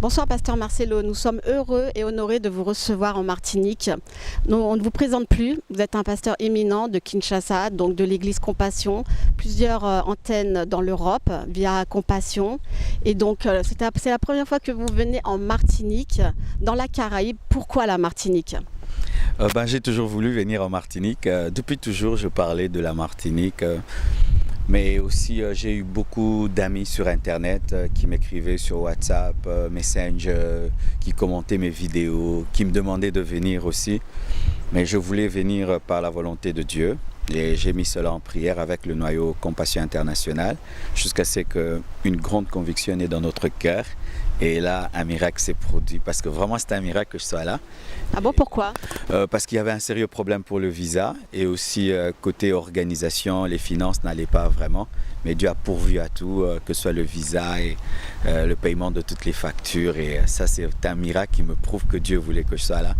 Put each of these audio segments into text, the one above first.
Bonsoir Pasteur Marcelo, nous sommes heureux et honorés de vous recevoir en Martinique. On ne vous présente plus, vous êtes un pasteur éminent de Kinshasa, donc de l'église Compassion, plusieurs antennes dans l'Europe via Compassion. Et donc c'est la première fois que vous venez en Martinique, dans la Caraïbe. Pourquoi la Martinique ? J'ai toujours voulu venir en Martinique. Depuis toujours, je parlais de la Martinique. Mais aussi, j'ai eu beaucoup d'amis sur Internet qui m'écrivaient sur WhatsApp, Messenger, qui commentaient mes vidéos, qui me demandaient de venir aussi. Mais je voulais venir par la volonté de Dieu. Et j'ai mis cela en prière avec le noyau Compassion Internationale jusqu'à ce qu'une grande conviction naisse dans notre cœur. Et là, un miracle s'est produit parce que vraiment, c'est un miracle que je sois là. Ah bon, pourquoi ? Parce qu'il y avait un sérieux problème pour le visa et aussi côté organisation, les finances n'allaient pas vraiment. Mais Dieu a pourvu à tout, que ce soit le visa et le paiement de toutes les factures. Et ça, c'est un miracle qui me prouve que Dieu voulait que je sois là.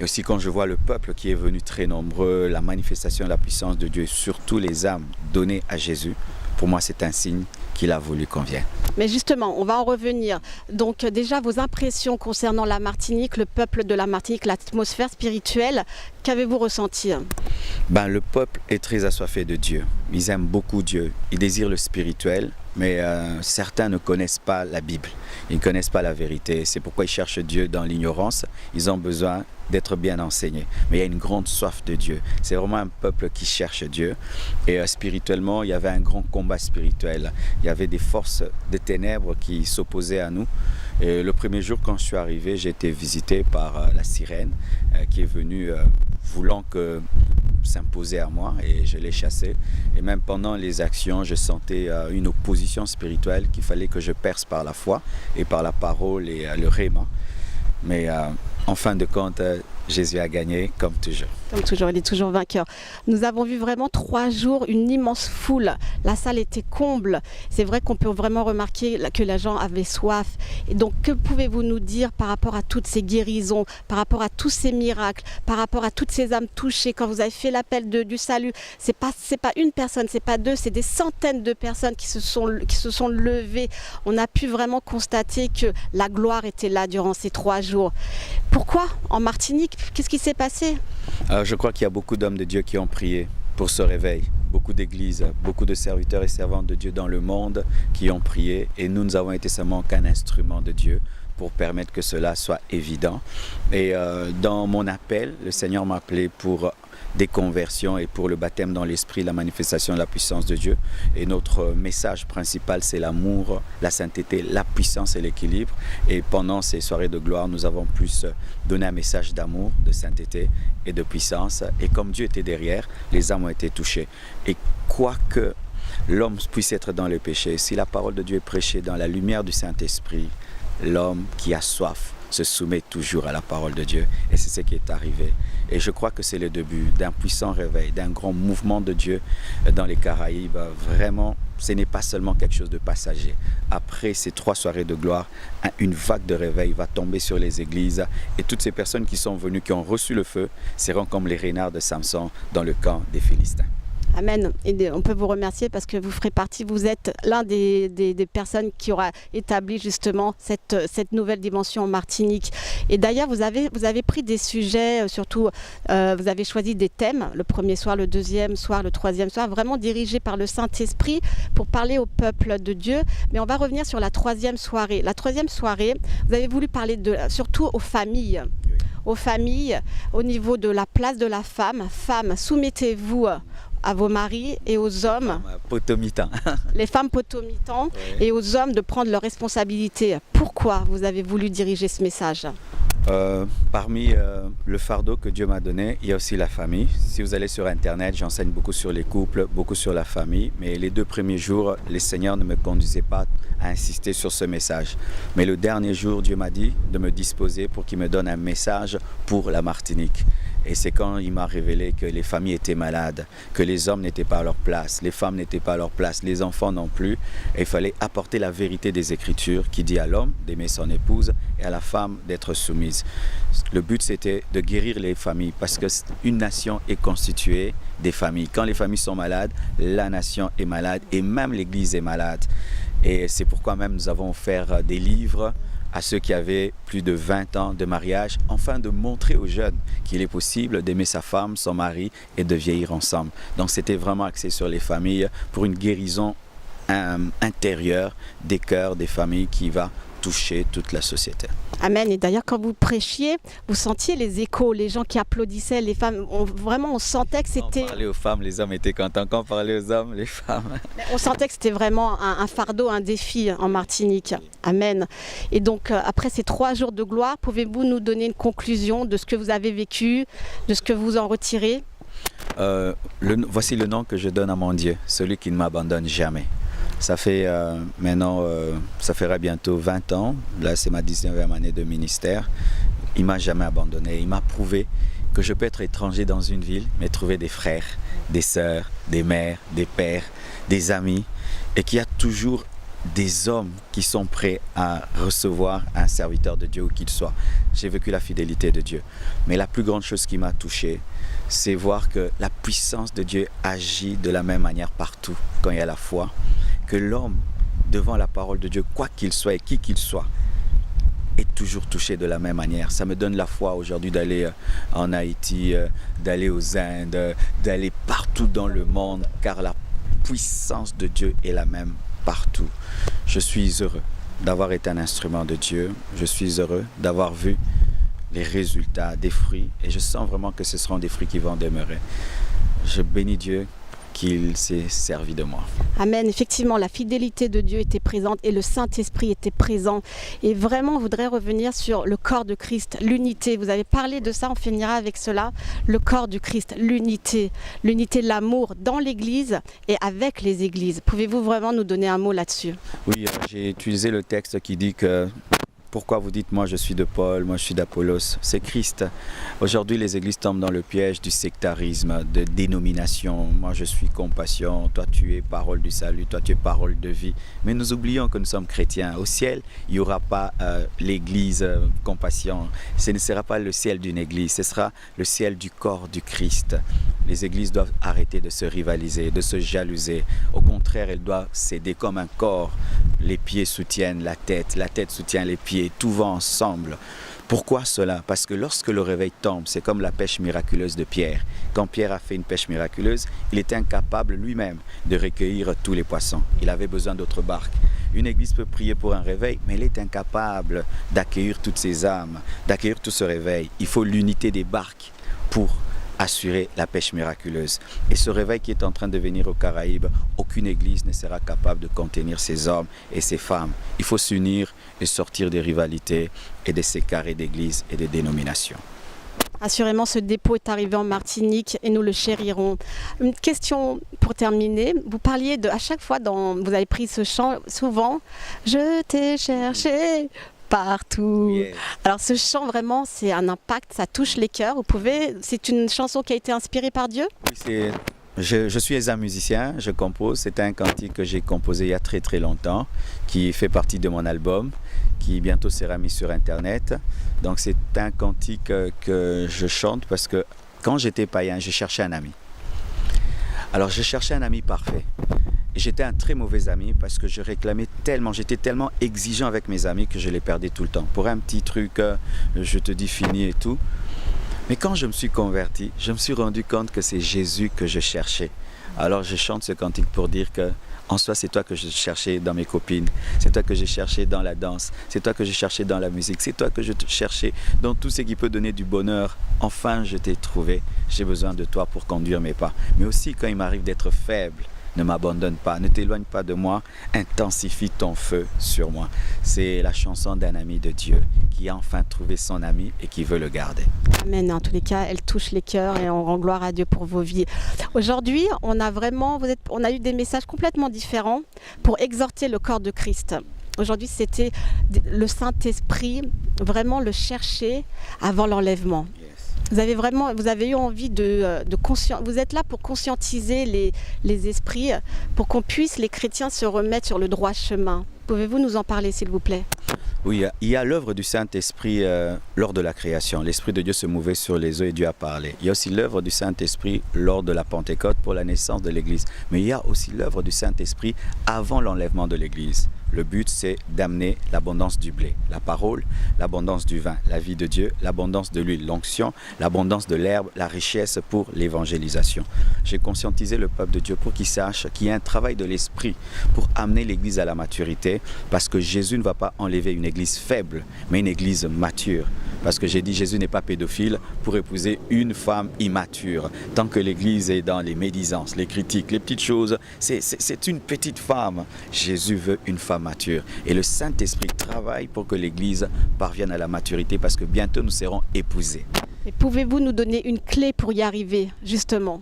Et aussi quand je vois le peuple qui est venu très nombreux, la manifestation de la puissance de Dieu, surtout les âmes données à Jésus, pour moi c'est un signe qu'il a voulu qu'on vienne. Mais justement, on va en revenir. Donc déjà vos impressions concernant la Martinique, le peuple de la Martinique, l'atmosphère spirituelle, qu'avez-vous ressenti ? Le peuple est très assoiffé de Dieu. Ils aiment beaucoup Dieu. Ils désirent le spirituel, mais certains ne connaissent pas la Bible. Ils ne connaissent pas la vérité. C'est pourquoi ils cherchent Dieu dans l'ignorance. Ils ont besoin d'être bien enseignés. Mais il y a une grande soif de Dieu. C'est vraiment un peuple qui cherche Dieu. Et spirituellement, il y avait un grand combat spirituel. Il y avait des forces de ténèbres qui s'opposaient à nous. Et le premier jour, quand je suis arrivé, j'ai été visité par la sirène qui est venue voulant s'imposer à moi et je l'ai chassé. Et même pendant les actions, je sentais une opposition spirituelle qu'il fallait que je perce par la foi et par la parole et le réma. Mais en fin de compte, Jésus a gagné comme toujours. Comme toujours, il est toujours vainqueur. Nous avons vu vraiment 3 jours une immense foule. La salle était comble. C'est vrai qu'on peut vraiment remarquer que les gens avaient soif. Et donc, que pouvez-vous nous dire par rapport à toutes ces guérisons, par rapport à tous ces miracles, par rapport à toutes ces âmes touchées quand vous avez fait l'appel du salut? C'est pas une personne, c'est pas deux, c'est des centaines de personnes qui se sont levées. On a pu vraiment constater que la gloire était là durant ces 3 jours. Pourquoi en Martinique? Qu'est-ce qui s'est passé? Je crois qu'il y a beaucoup d'hommes de Dieu qui ont prié pour ce réveil. Beaucoup d'églises, beaucoup de serviteurs et servantes de Dieu dans le monde qui ont prié. Et nous avons été seulement qu'un instrument de Dieu pour permettre que cela soit évident. Et dans mon appel, le Seigneur m'a appelé pour des conversions et pour le baptême dans l'esprit, la manifestation de la puissance de Dieu. Et notre message principal, c'est l'amour, la sainteté, la puissance et l'équilibre. Et pendant ces soirées de gloire, nous avons plus donné un message d'amour, de sainteté et de puissance. Et comme Dieu était derrière, les âmes ont été touchées. Et quoique l'homme puisse être dans le péché, si la parole de Dieu est prêchée dans la lumière du Saint-Esprit, l'homme qui a soif se soumet toujours à la parole de Dieu. Et c'est ce qui est arrivé. Et je crois que c'est le début d'un puissant réveil, d'un grand mouvement de Dieu dans les Caraïbes. Vraiment, ce n'est pas seulement quelque chose de passager. Après ces 3 soirées de gloire, une vague de réveil va tomber sur les églises. Et toutes ces personnes qui sont venues, qui ont reçu le feu, seront comme les renards de Samson dans le camp des Philistins. Amen. Et on peut vous remercier parce que vous êtes l'un des personnes qui aura établi justement cette nouvelle dimension en Martinique. Et d'ailleurs, vous avez pris des sujets, surtout, vous avez choisi des thèmes, le premier soir, le deuxième soir, le troisième soir, vraiment dirigés par le Saint-Esprit pour parler au peuple de Dieu. Mais on va revenir sur la 3e soirée. La 3e soirée, vous avez voulu parler surtout aux familles. Aux familles, au niveau de la place de la femme. Femmes, soumettez-vous à vos maris et aux hommes, les femmes potomitans, oui. Et aux hommes de prendre leurs responsabilités. Pourquoi vous avez voulu diriger ce message? Parmi le fardeau que Dieu m'a donné, il y a aussi la famille. Si vous allez sur Internet, j'enseigne beaucoup sur les couples, beaucoup sur la famille. Mais les 2 premiers jours, le Seigneur ne me conduisait pas à insister sur ce message. Mais le dernier jour, Dieu m'a dit de me disposer pour qu'il me donne un message pour la Martinique. Et c'est quand il m'a révélé que les familles étaient malades, que les hommes n'étaient pas à leur place, les femmes n'étaient pas à leur place, les enfants non plus. Et il fallait apporter la vérité des Écritures qui dit à l'homme d'aimer son épouse et à la femme d'être soumise. Le but, c'était de guérir les familles parce qu'une nation est constituée des familles. Quand les familles sont malades, la nation est malade et même l'Église est malade. Et c'est pourquoi même nous avons offert des livres à ceux qui avaient plus de 20 ans de mariage, afin de montrer aux jeunes qu'il est possible d'aimer sa femme, son mari et de vieillir ensemble. Donc c'était vraiment axé sur les familles pour une guérison intérieure des cœurs, des familles qui va toucher toute la société. Amen. Et d'ailleurs, quand vous prêchiez, vous sentiez les échos, les gens qui applaudissaient, les femmes, vraiment on sentait que c'était... Quand on parlait aux femmes, les hommes étaient contents. Quand on parlait aux hommes, les femmes... On sentait que c'était vraiment un fardeau, un défi en Martinique. Amen. Et donc, après ces 3 jours de gloire, pouvez-vous nous donner une conclusion de ce que vous avez vécu, de ce que vous en retirez? Voici le nom que je donne à mon Dieu, celui qui ne m'abandonne jamais. Ça fait maintenant, ça fera bientôt 20 ans, là c'est ma 19e année de ministère. Il ne m'a jamais abandonné, il m'a prouvé que je peux être étranger dans une ville, mais trouver des frères, des sœurs, des mères, des pères, des amis, et qu'il y a toujours des hommes qui sont prêts à recevoir un serviteur de Dieu où qu'il soit. J'ai vécu la fidélité de Dieu. Mais la plus grande chose qui m'a touché, c'est voir que la puissance de Dieu agit de la même manière partout quand il y a la foi. Que l'homme, devant la parole de Dieu, quoi qu'il soit et qui qu'il soit, est toujours touché de la même manière. Ça me donne la foi aujourd'hui d'aller en Haïti, d'aller aux Indes, d'aller partout dans le monde, car la puissance de Dieu est la même partout. Je suis heureux d'avoir été un instrument de Dieu. Je suis heureux d'avoir vu les résultats des fruits et je sens vraiment que ce seront des fruits qui vont demeurer. Je bénis Dieu qu'il s'est servi de moi. Amen. Effectivement, la fidélité de Dieu était présente et le Saint-Esprit était présent. Et vraiment, on voudrait revenir sur le corps de Christ, l'unité. Vous avez parlé de ça, on finira avec cela. Le corps du Christ, l'unité. L'unité de l'amour dans l'Église et avec les Églises. Pouvez-vous vraiment nous donner un mot là-dessus? Oui, j'ai utilisé le texte qui dit que pourquoi vous dites moi je suis de Paul, moi je suis d'Apollos? C'est Christ. Aujourd'hui les églises tombent dans le piège du sectarisme, de dénomination. Moi je suis compassion, toi tu es parole du salut, toi tu es parole de vie. Mais nous oublions que nous sommes chrétiens. Au ciel, il n'y aura pas l'église compassion. Ce ne sera pas le ciel d'une église, ce sera le ciel du corps du Christ. Les églises doivent arrêter de se rivaliser, de se jalouser. Au contraire, elles doivent s'aider comme un corps. Les pieds soutiennent la tête soutient les pieds, tout va ensemble. Pourquoi cela? Parce que lorsque le réveil tombe, c'est comme la pêche miraculeuse de Pierre. Quand Pierre a fait une pêche miraculeuse, il était incapable lui-même de recueillir tous les poissons. Il avait besoin d'autres barques. Une église peut prier pour un réveil, mais elle est incapable d'accueillir toutes ces âmes, d'accueillir tout ce réveil. Il faut l'unité des barques pour assurer la pêche miraculeuse. Et ce réveil qui est en train de venir aux Caraïbes, aucune église ne sera capable de contenir ces hommes et ces femmes. Il faut s'unir et sortir des rivalités et de ces carrés d'église et des dénominations. Assurément, ce dépôt est arrivé en Martinique et nous le chérirons. Une question pour terminer. Vous parliez de, à chaque fois, vous avez pris ce chant souvent, « Je t'ai cherché ». Partout. Yes. Alors ce chant vraiment c'est un impact, ça touche les cœurs. C'est une chanson qui a été inspirée par Dieu? Oui, je suis un musicien, je compose. C'est un cantique que j'ai composé il y a très très longtemps, qui fait partie de mon album, qui bientôt sera mis sur internet. Donc c'est un cantique que je chante parce que quand j'étais païen, je cherchais un ami. Alors je cherchais un ami parfait. Et j'étais un très mauvais ami parce que je réclamais tellement, j'étais tellement exigeant avec mes amis que je les perdais tout le temps. Pour un petit truc, je te dis fini et tout. Mais quand je me suis converti, je me suis rendu compte que c'est Jésus que je cherchais. Alors je chante ce cantique pour dire que en soi, c'est toi que je cherchais dans mes copines, c'est toi que j'ai cherché dans la danse, c'est toi que j'ai cherché dans la musique, c'est toi que je cherchais dans tout ce qui peut donner du bonheur. Enfin, je t'ai trouvé, j'ai besoin de toi pour conduire mes pas. Mais aussi quand il m'arrive d'être faible, ne m'abandonne pas, ne t'éloigne pas de moi, intensifie ton feu sur moi. C'est la chanson d'un ami de Dieu qui a enfin trouvé son ami et qui veut le garder. Amen. En tous les cas, elle touche les cœurs et on rend gloire à Dieu pour vos vies. Aujourd'hui, on a eu des messages complètement différents pour exhorter le corps de Christ. Aujourd'hui, c'était le Saint-Esprit, vraiment le chercher avant l'enlèvement. Vous avez eu envie vous êtes là pour conscientiser les esprits, pour qu'on puisse, les chrétiens, se remettre sur le droit chemin. Pouvez-vous nous en parler, s'il vous plaît? Oui, il y a l'œuvre du Saint-Esprit lors de la création. L'Esprit de Dieu se mouvait sur les eaux et Dieu a parlé. Il y a aussi l'œuvre du Saint-Esprit lors de la Pentecôte pour la naissance de l'Église. Mais il y a aussi l'œuvre du Saint-Esprit avant l'enlèvement de l'Église. Le but, c'est d'amener l'abondance du blé, la parole, l'abondance du vin, la vie de Dieu, l'abondance de l'huile, l'onction, l'abondance de l'herbe, la richesse pour l'évangélisation. J'ai conscientisé le peuple de Dieu pour qu'il sache qu'il y a un travail de l'esprit pour amener l'Église à la maturité, parce que Jésus ne va pas enlever une Église faible, mais une Église mature. Parce que j'ai dit, Jésus n'est pas pédophile pour épouser une femme immature. Tant que l'Église est dans les médisances, les critiques, les petites choses, c'est une petite femme. Jésus veut une femme mature. Et le Saint-Esprit travaille pour que l'Église parvienne à la maturité, parce que bientôt nous serons épousés. Et pouvez-vous nous donner une clé pour y arriver, justement ?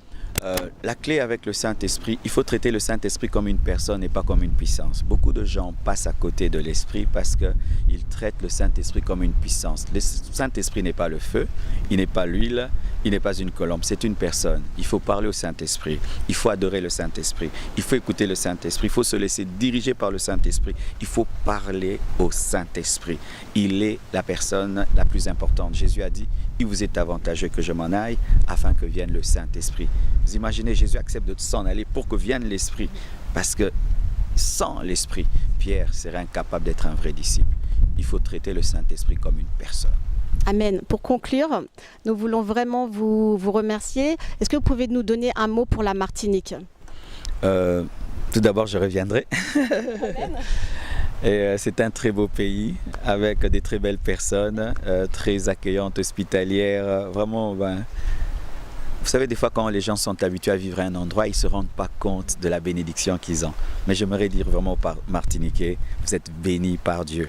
La clé avec le Saint-Esprit, il faut traiter le Saint-Esprit comme une personne et pas comme une puissance. Beaucoup de gens passent à côté de l'Esprit parce qu'ils traitent le Saint-Esprit comme une puissance. Le Saint-Esprit n'est pas le feu, il n'est pas l'huile, il n'est pas une colombe, c'est une personne. Il faut parler au Saint-Esprit, il faut adorer le Saint-Esprit, il faut écouter le Saint-Esprit, il faut se laisser diriger par le Saint-Esprit, il faut parler au Saint-Esprit. Il est la personne la plus importante. Jésus a dit, il vous est avantageux que je m'en aille afin que vienne le Saint-Esprit. Vous imaginez, Jésus accepte de s'en aller pour que vienne l'Esprit. Parce que sans l'Esprit, Pierre serait incapable d'être un vrai disciple. Il faut traiter le Saint-Esprit comme une personne. Amen. Pour conclure, nous voulons vraiment vous remercier. Est-ce que vous pouvez nous donner un mot pour la Martinique ? Tout d'abord, je reviendrai. Et c'est un très beau pays avec des très belles personnes, très accueillantes, hospitalières. Vraiment, vous savez, des fois quand les gens sont habitués à vivre à un endroit, ils ne se rendent pas compte de la bénédiction qu'ils ont. Mais j'aimerais dire vraiment aux Martiniquais, vous êtes bénis par Dieu.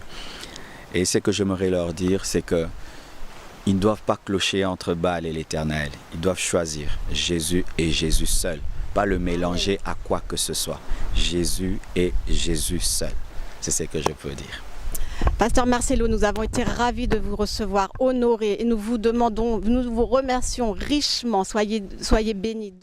Et ce que j'aimerais leur dire, c'est que ils ne doivent pas clocher entre Baal et l'Éternel. Ils doivent choisir Jésus et Jésus seul, pas le mélanger à quoi que ce soit. Jésus et Jésus seul. C'est ce que je peux dire. Pasteur Marcelo, nous avons été ravis de vous recevoir, honorés, et nous vous remercions richement. Soyez bénis.